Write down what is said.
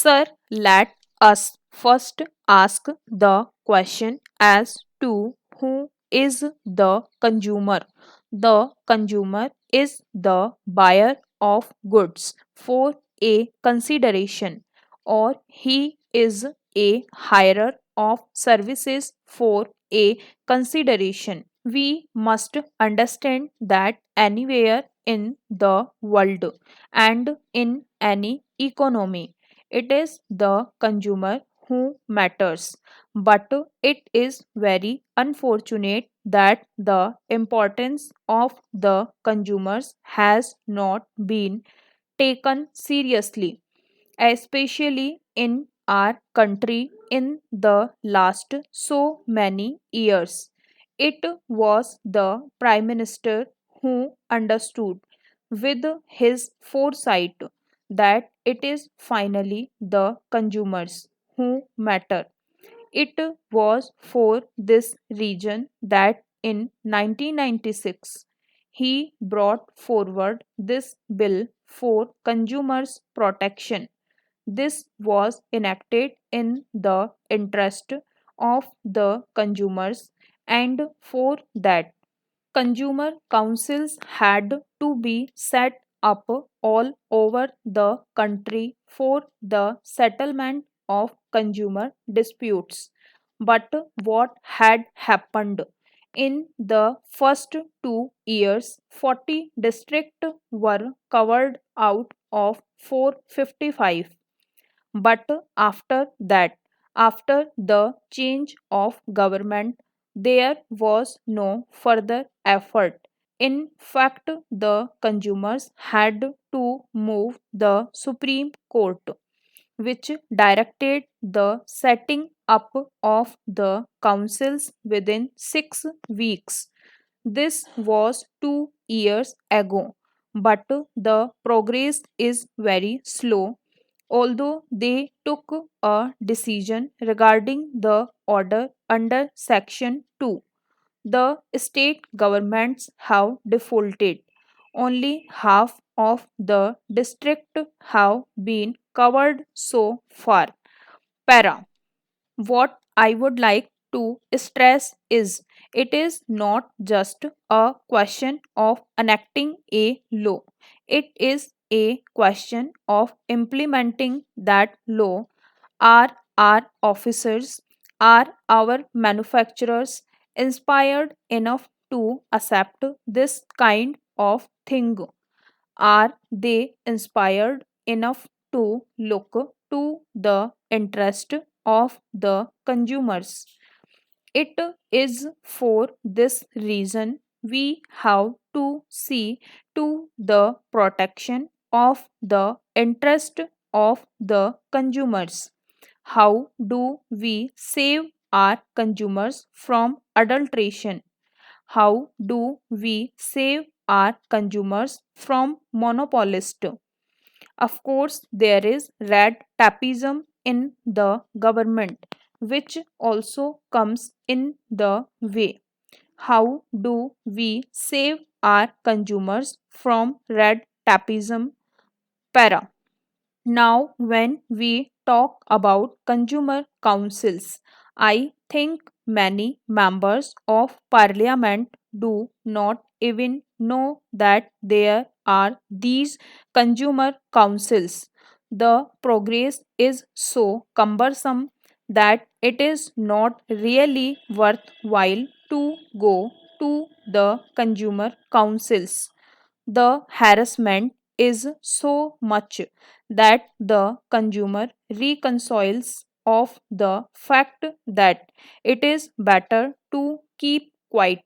Sir, let us first ask the question as to who is the consumer. The consumer is the buyer of goods for a consideration, or he is a hirer of services for a consideration. We must understand that anywhere in the world and in any economy, it is the consumer who matters. But it is very unfortunate that the importance of the consumers has not been taken seriously, especially in our country in the last so many years. It was the Prime Minister who understood with his foresight that it is finally the consumers who matter. It was for this reason that in 1996 he brought forward this bill for consumers' protection. This was enacted in the interest of the consumers, and for that consumer councils had to be set up all over the country for the settlement of consumer disputes. But what had happened? In the first 2 years, 40 districts were covered out of 455. But after that, after the change of government, there was no further effort. In fact, the consumers had to move the Supreme Court, which directed the setting up of the councils within 6 weeks. This was 2 years ago, but the progress is very slow. Although they took a decision regarding the order under Section 2, the state governments have defaulted. Only half of the district have been covered so far. Para. What I would like to stress is it is not just a question of enacting a law, it is a question of implementing that law. Are our officers, are our manufacturers inspired enough to accept this kind of thing? Are they inspired enough to look to the interest of the consumers? It is for this reason we have to see to the protection of the interest of the consumers. How do we save our consumers from adulteration? How do we save our consumers from monopolist? Of course, there is red tapism in the government, which also comes in the way. How do we save our consumers from red tapism? Para. Now, when we talk about consumer councils, I think many members of parliament do not even know that there are these consumer councils. The progress is so cumbersome that it is not really worthwhile to go to the consumer councils. The harassment is so much that the consumer reconciles of the fact that it is better to keep quiet.